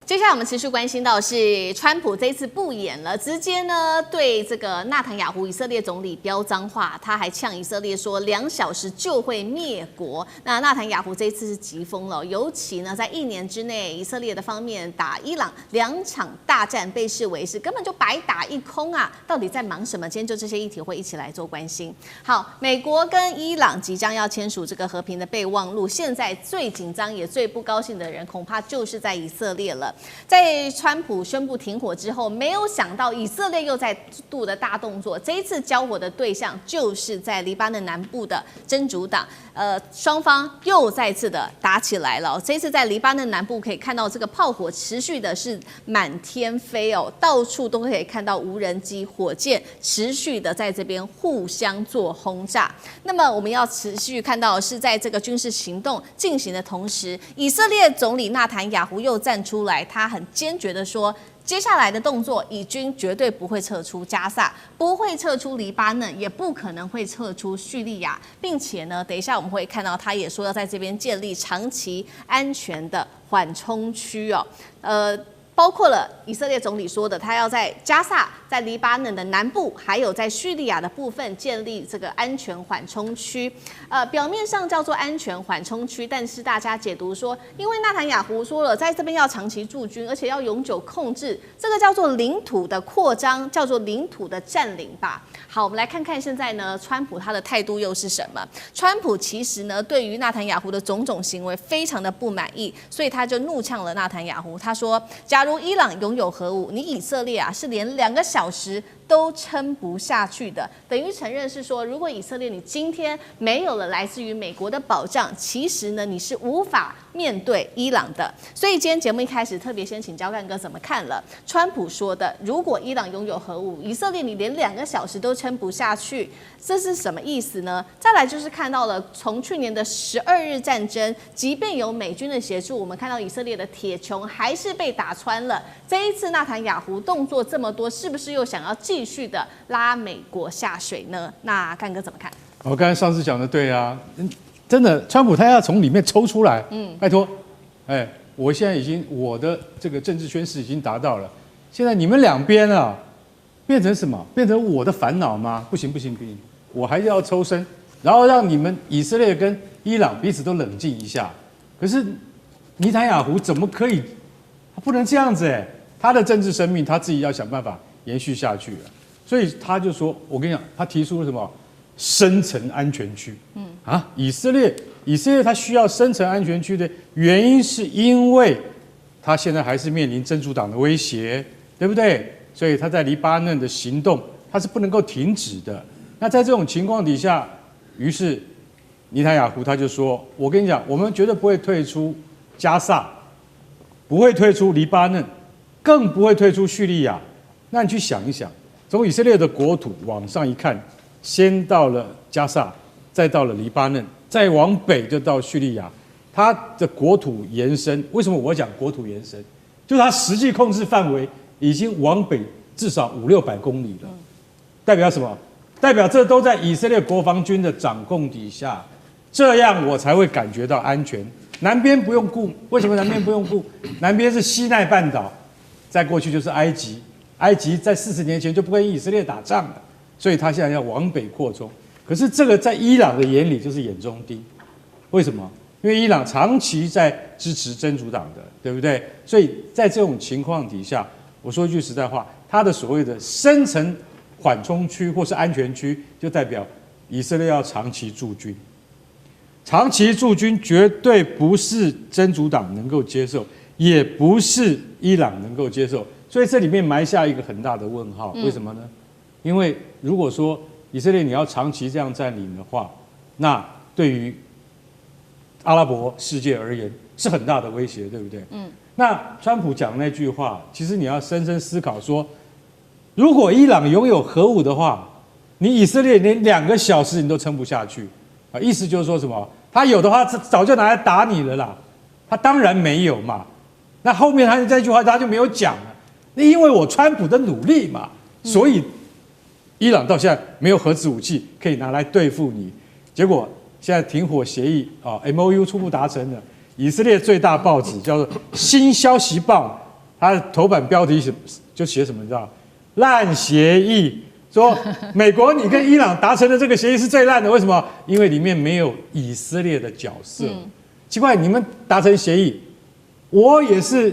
接下來我們持續關心到的是，川普這一次不演了，直接呢對這個納坦雅胡以色列總理飆髒話，他還嗆以色列說2小時就會滅國。那納坦雅胡這一次是急瘋了，尤其呢在1年之內，以色列的方面打伊朗2場大戰，被視為是根本就白打一空啊！到底在忙什麼？今天就這些議題會一起來做關心。好，美國跟伊朗即將要簽署這個和平的備忘錄，現在最緊張也最不高興的人，恐怕就是在以色列了。在川普宣布停火之後，沒有想到以色列又再度的大動作。這一次交火的對象就是在黎巴嫩南部的真主黨，雙方又再次的打起來了。這一次在黎巴嫩南部可以看到這個炮火持續的是滿天飛哦，到處都可以看到無人機、火箭持續的在這邊互相做轟炸。那麼我們要持續看到的是，在這個軍事行動進行的同時，以色列總理納坦雅胡又站出來，他很堅決的說，接下來的動作，以軍絕對不會撤出加薩，不會撤出黎巴嫩，也不可能會撤出敘利亞，並且呢，等一下我們會看到，他也說要在這邊建立長期安全的緩衝區哦，包括了以色列總理說的，他要在加薩、在黎巴嫩的南部，還有在敘利亞的部分建立這個安全緩衝區。表面上叫做安全緩衝區，但是大家解讀說，因為納坦雅胡說了，在這邊要長期駐軍，而且要永久控制，這個叫做領土的擴張，叫做領土的佔領吧。好，我們來看看現在呢，川普他的態度又是什麼？川普其實呢，對於納坦雅胡的種種行為非常的不滿意，所以他就怒嗆了納坦雅胡。他說，假如伊朗擁有核武，你以色列啊是連2個小時都撐不下去的，等於承認是說，如果以色列你今天沒有了來自於美國的保障，其實呢你是無法面對伊朗的。所以今天節目一開始特別先請教幹哥怎麼看了川普說的，如果伊朗擁有核武，以色列你連2個小時都撐不下去，這是什麼意思呢？再來就是看到了從去年的12日戰爭，即便有美軍的協助，我們看到以色列的鐵穹還是被打穿了。這一次納坦雅胡動作這麼多，是不是又想要繼續的拉美國下水呢？那幹哥怎麼看？我剛才上次講的對啊，真的，川普他要從裡面抽出來，拜託，我現在已經我的這個政治宣誓已經達到了，現在你們兩邊啊，變成什麼？變成我的煩惱嗎？不行不行不行，我還是要抽身，然後讓你們以色列跟伊朗彼此都冷靜一下。可是尼坦雅胡怎麼可以？他不能這樣子他的政治生命他自己要想辦法延續下去了，所以他就說，我跟你講，他提出了什麼深層安全區？以色列他需要深層安全區的原因，是因為他現在還是面臨真主黨的威脅，對不对？所以他在黎巴嫩的行動他是不能夠停止的。那在這種情況底下，於是尼坦雅胡他就說，我跟你講，我們絕對不會退出加薩，不會退出黎巴嫩，更不會退出敘利亞。那你去想一想，從以色列的國土往上一看，先到了加薩，再到了黎巴嫩，再往北就到敘利亞，它的國土延伸。為什麼我講國土延伸？就是它實際控制範圍已經往北至少500-600公里了。代表什麼？代表這都在以色列國防軍的掌控底下，這樣我才會感覺到安全。南邊不用顧，為什麼南邊不用顧？南邊是西奈半島，再過去就是埃及。埃及在40年前就不跟以色列打仗了，所以他現在要往北擴充。可是這個在伊朗的眼裡就是眼中釘，為什麼？因為伊朗長期在支持真主黨的，對不對？所以在這種情況底下，我說一句實在話，他的所謂的深層緩衝區或是安全區，就代表以色列要長期駐軍。長期駐軍絕對不是真主黨能夠接受，也不是伊朗能夠接受。所以這裡面埋下一個很大的問號，為什麼呢？因為如果說以色列你要長期這樣佔領的話，那對於阿拉伯世界而言是很大的威脅，對不對？那川普講那句話，其實你要深深思考說，如果伊朗擁有核武的話，你以色列連2個小時你都撐不下去啊！意思就是說什麼？他有的話早就拿來打你了啦，他當然沒有嘛。那後面他這句話他就沒有講了。因為我川普的努力嘛，所以伊朗到現在沒有核子武器可以拿來對付你。結果現在停火協議MOU 初步達成了，以色列最大報紙叫做《新消息報》他的頭版標題就寫什麼，你知道？爛協議，說美國你跟伊朗達成的這個協議是最爛的，為什麼？因為裡面沒有以色列的角色。奇怪，你們達成協議，我也是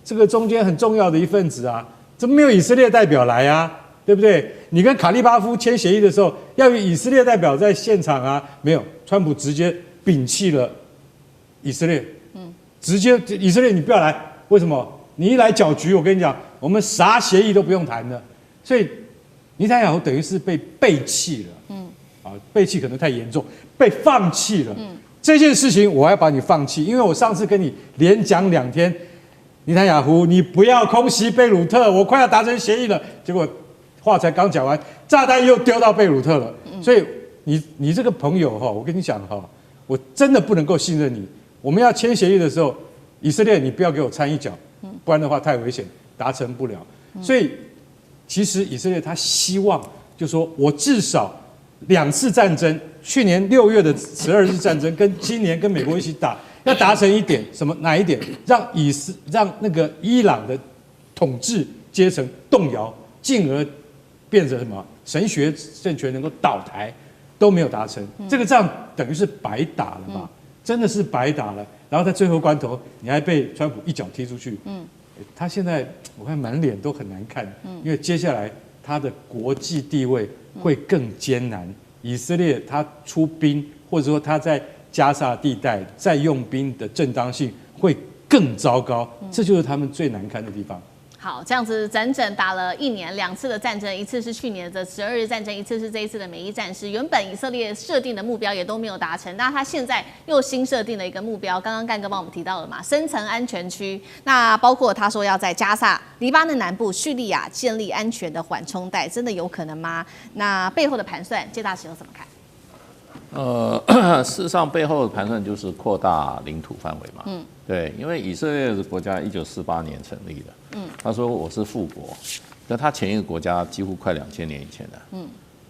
這個中間很重要的一份子啊，怎麼沒有以色列代表來啊？對不對？你跟卡利巴夫簽協議的時候，要有以色列代表在現場啊，沒有，川普直接摒棄了以色列，直接以色列你不要來，為什麼？你一來攪局，我跟你講，我們啥協議都不用談了。所以尼坦雅胡等於是被背棄了，背棄可能太嚴重，被放棄了。這件事情我要把你放棄，因為我上次跟你連講2天，尼坦雅胡，你不要空襲貝魯特，我快要達成協議了，結果。話才剛講完，炸彈又丟到貝魯特了。所以你這個朋友哈，我跟你講哈，我真的不能夠信任你。我們要簽協議的時候，以色列你不要給我摻一腳，不然的話太危險，達成不了。所以其實以色列他希望，就說我至少2次戰爭，去年6月的12日戰爭，跟今年跟美國一起打，要達成一點什麼？哪一點？讓那個伊朗的統治階層動搖，進而變成什麼神學政權能夠倒台都沒有達成，這個仗等於是白打了吧？真的是白打了。然後在最後關頭，你還被川普一腳踢出去。他現在我看滿臉都很難看，因為接下來他的國際地位會更艱難。以色列他出兵，或者說他在加薩地帶再用兵的正當性會更糟糕，這就是他們最難堪的地方。好，這樣子整整打了1年，2次的戰爭，一次是去年的12日戰爭，一次是這一次的美伊戰事。原本以色列設定的目標也都沒有達成，那他現在又新設定了一個目標，剛剛幹哥幫我們提到了嘛，深層安全區。那包括他說要在加薩、黎巴嫩南部、敘利亞建立安全的緩衝帶，真的有可能嗎？那背後的盤算，謝大使有怎麼看？事實上背後的盤算就是擴大領土範圍嘛。對，因為以色列的國家1948年成立的。他說我是復國，但他前一個國家幾乎快2000年以前的。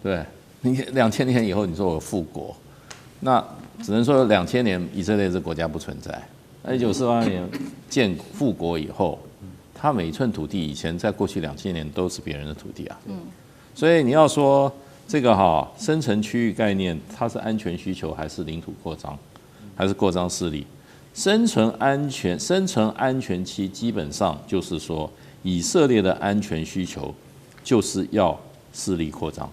對，你2000年以後你說我復國，那只能說2000年以色列這個國家不存在。那1948年建復國以後，他每一寸土地以前在過去2000年都是別人的土地啊。所以你要說。這個深層區域概念，它是安全需求還是領土擴張，還是擴張勢力？深層安全區基本上就是說，以色列的安全需求就是要勢力擴張，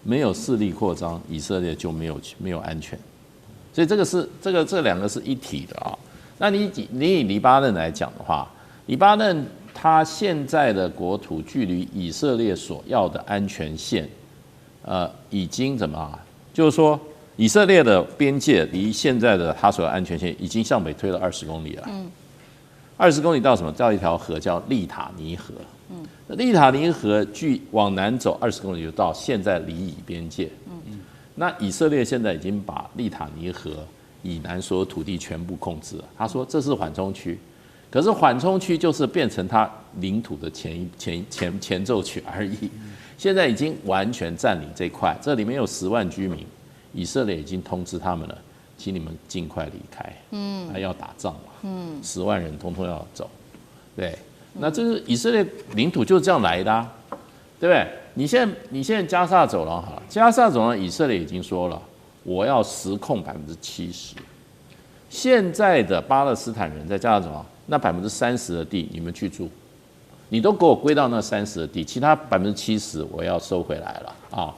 沒有勢力擴張，以色列就沒有安全。所以這兩個是一體的啊。那你以黎巴嫩來講的話，黎巴嫩它現在的國土距離以色列所要的安全線。已經怎麼？就是說，以色列的邊界離現在的它所有安全線已經向北推了20公里了。20公里到什麼？到一條河叫利塔尼河。利塔尼河往南走20公里就到現在黎以邊界。那以色列現在已經把利塔尼河以南所有土地全部控制了。他說這是緩衝區，可是緩衝區就是變成他領土的前奏曲而已。現在已經完全佔領這塊，這裡面有10萬居民，以色列已經通知他們了，請你們盡快離開，還要打仗嘛，10萬人通通要走，對，那這是以色列領土就是這樣來的啊，對不對？你現在加薩走廊好了，加薩走廊以色列已經說了，我要實控70%，現在的巴勒斯坦人在加薩走廊那30%的地你們去住。你都給我歸到那30%的地，其他70%我要收回來了啊！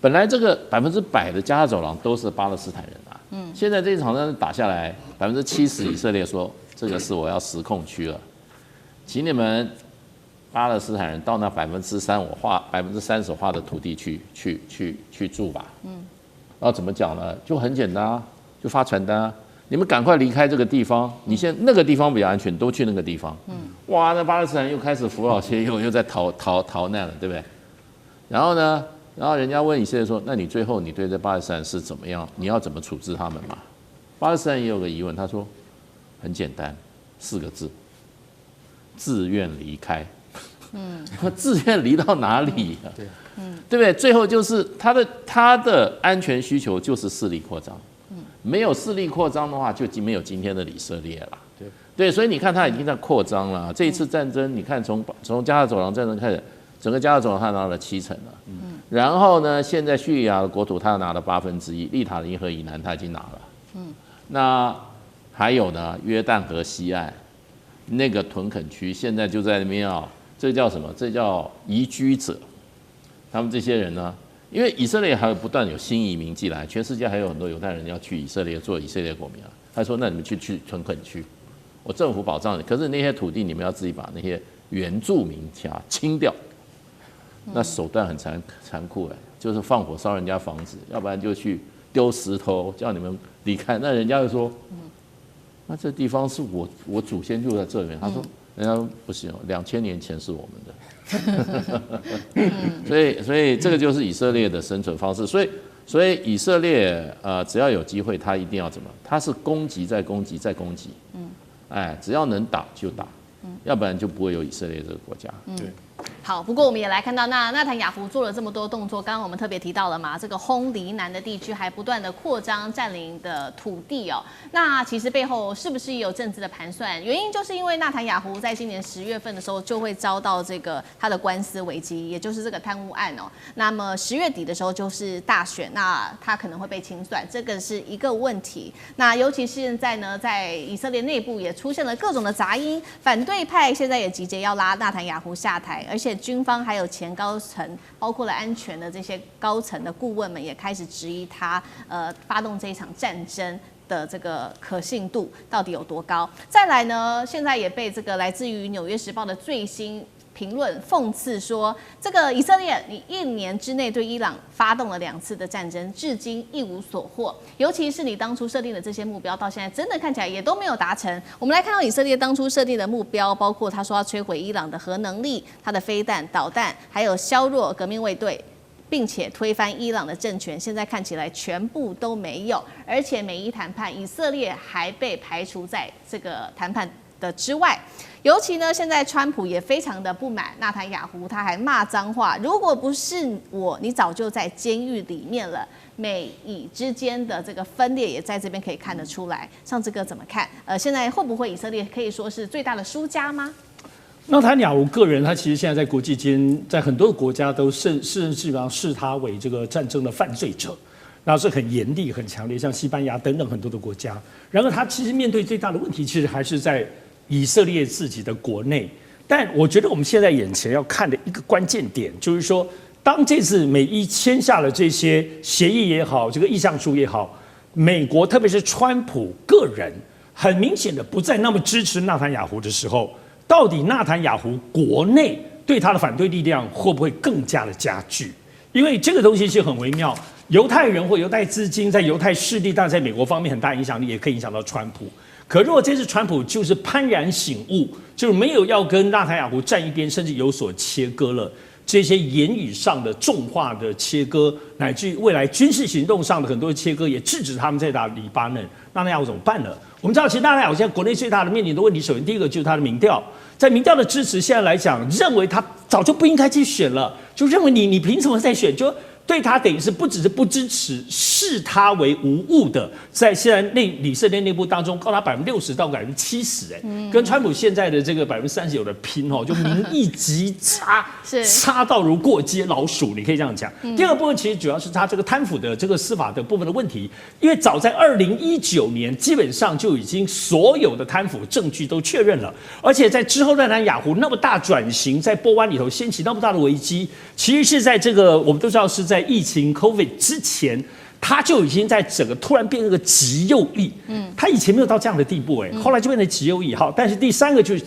本來這個100%的加薩走廊都是巴勒斯坦人啊，現在這場仗打下來，70%以色列說這個是我要實控區了，請你們巴勒斯坦人到那3%我劃30%劃的土地去住吧。然後怎麼講呢？就很簡單啊，就發傳單啊。你們趕快離開這個地方，你現在那個地方比較安全，都去那個地方。哇，那巴勒斯坦又開始扶老攜幼，又在逃難了，對不對？然後呢，人家問以色列說，那你最後你對這巴勒斯坦是怎麼樣？你要怎麼處置他們嘛？巴勒斯坦也有個疑問，他說很簡單，4個字：自願離開。自願離到哪裡啊？對不對？最後就是他的安全需求就是勢力擴張。沒有勢力擴張的話，就沒有今天的以色列了。對，所以你看它已經在擴張了。這一次戰爭，你看從加薩走廊戰爭開始，整個加薩走廊它拿了70%了。然後呢，現在敘利亞的國土它拿了1/8，利塔的銀河以南它已經拿了。那還有呢，約旦河西岸那個屯墾區，現在就在那邊啊，這叫什麼？這叫移居者。他們這些人呢，因為以色列還有不斷有新移民進來，全世界還有很多猶太人要去以色列做以色列國民啊。他說：“那你們去屯墾區，我政府保障你，可是那些土地你們要自己把那些原住民清掉。”那手段很残酷就是放火燒人家房子，要不然就去丟石頭叫你們離開。那人家就說：“那這地方是我祖先就在這裡。”他說：“人家說不行，2000年前是我們的。”所以這個就是以色列的生存方式。所以以色列只要有機會，他一定要怎麼？他是攻擊再攻擊再攻擊。只要能打就打，要不然就不會有以色列這個國家。对。好，不過我們也来看到，那納坦雅胡做了這麼多動作，剛剛我們特別提到了嘛，這個轟黎南的地區還不斷的擴張佔領的土地哦。那其實背後是不是也有政治的盤算？原因就是因為納坦雅胡在今年10月份的時候就會遭到這個他的官司危機，也就是這個貪污案哦。那麼10月底的時候就是大選，那他可能會被清算，這個是一個問題。那尤其是現在呢，在以色列內部也出現了各種的雜音，反對派現在也集結要拉納坦雅胡下台。而且軍方還有前高層，包括了安全的這些高層的顧問們，也開始質疑他發動這一場戰爭的這個可信度到底有多高。再來呢，現在也被這個來自於《紐約時報》的最新評論諷刺說，這個以色列你1年之內對伊朗發動了2次的戰爭，至今一無所獲。尤其是你當初設定的這些目標，到現在真的看起來也都沒有達成。我們來看到以色列當初設定的目標，包括他說要摧毀伊朗的核能力、他的飛彈、導彈，還有削弱革命衛隊，並且推翻伊朗的政權。現在看起來全部都沒有，而且美伊談判，以色列還被排除在這個談判的之外。尤其呢，现在川普也非常的不滿納坦雅胡，他還罵髒話。如果不是我，你早就在監獄裡面了。美以之間的這個分裂也在這邊可以看得出來。上次哥怎麼看？現在會不會以色列可以說是最大的輸家嗎？納坦雅胡個人，他其實現在在國際間，在很多的國家都甚至基本上視他為這個戰爭的犯罪者，然後是很嚴厲、很強烈，像西班牙等等很多的國家。然而，他其實面對最大的問題，其實還是在以色列自己的國內。但我覺得我們現在眼前要看的一個關鍵點，就是說，當這次美伊簽下了這些協議也好，這個意向書也好，美國特別是川普個人，很明顯的不再那麼支持納坦雅胡的時候，到底納坦雅胡國內對他的反對力量會不會更加的加劇？因為這個東西是很微妙，猶太人或猶太資金在猶太勢力，當然在美國方面很大影響力，也可以影響到川普。可如果這次川普就是幡然醒悟，就是沒有要跟納坦雅胡站一邊，甚至有所切割了，這些言語上的重話的切割，乃至於未來軍事行動上的很多切割，也制止他們在打黎巴嫩。納坦雅胡怎麼辦呢？我們知道，其實納坦雅胡現在國內最大的面臨的問題，首先第一個就是他的民調，在民調的支持現在來講，認為他早就不應該去選了，就認為你憑什麼再選？就對他等於是不只是不支持，視他為無誤的，在現在以色列內部當中，高達60%到70%，跟川普現在的這個30%有的拼哦，就民意極差，差到如過街老鼠，你可以這樣講。第二個部分其實主要是他這個貪腐的這個司法的部分的問題，因為早在2019年，基本上就已經所有的貪腐證據都確認了，而且在之後納坦雅胡那麼大轉型，在波灣裡頭掀起那麼大的危機，其實是在這個我們都知道是在疫情 COVID 之前，他就已經在整個突然變成個極右翼，他以前沒有到這樣的地步，後來就變成極右翼。好，但是第三個就是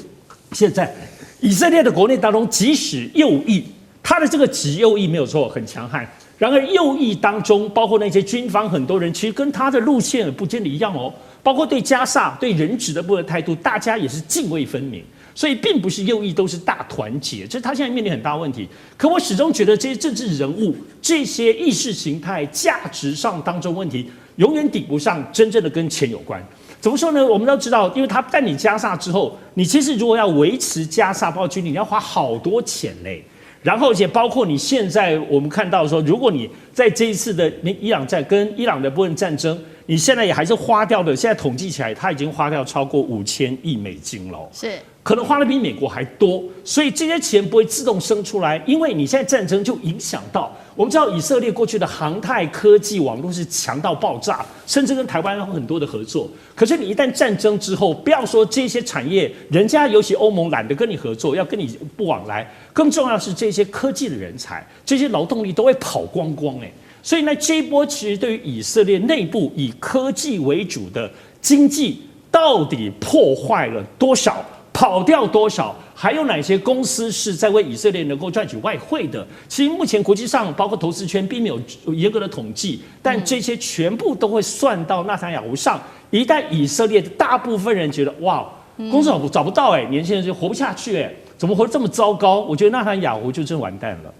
現在以色列的國內當中，即使右翼，他的這個極右翼沒有錯，很強悍。然而右翼當中，包括那些軍方很多人，其實跟他的路線也不見得一樣哦。包括對加薩、對人質的部分態度，大家也是涇渭分明。所以並不是右翼都是大團結，這是他現在面臨很大問題。可我始終覺得這些政治人物、這些意識形態、價值上當中問題，永遠抵不上真正的跟錢有關。怎麼說呢？我們都知道，因為他佔領加薩之後，你其實如果要維持加薩包括軍力，你要花好多錢嘞。然後，而且包括你現在我們看到說，如果你在這一次的伊朗戰跟伊朗的部分戰爭，你現在也還是花掉的，現在統計起來，它已經花掉超過5000億美金了。是。可能花的比美國還多，所以這些錢不會自動生出來，因為你現在戰爭就影響到。我們知道以色列過去的航太科技網絡是強到爆炸，甚至跟台灣有很多的合作。可是你一旦戰爭之後，不要說這些產業，人家尤其歐盟懶得跟你合作，要跟你不往來。更重要的是這些科技的人才，這些勞動力都會跑光光哎。所以呢，這一波其實對於以色列內部以科技為主的經濟，到底破壞了多少？跑掉多少？還有哪些公司是在為以色列能夠賺取外匯的？其實目前國際上包括投資圈並沒有嚴格的統計，但這些全部都會算到納坦雅胡上。一旦以色列的大部分人覺得哇，公司找不到年輕人就活不下去怎麼活得這麼糟糕？我覺得納坦雅胡就真完蛋了。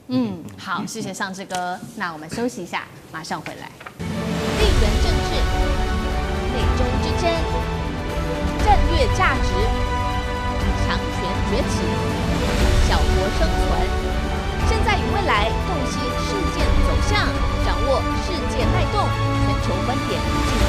好，謝謝尚志哥。那我們休息一下，馬上回来。地緣政治、內中之爭、戰略價值。強權崛起，小國生存，現在與未來洞悉事件走向，掌握世界脈動，全球觀點。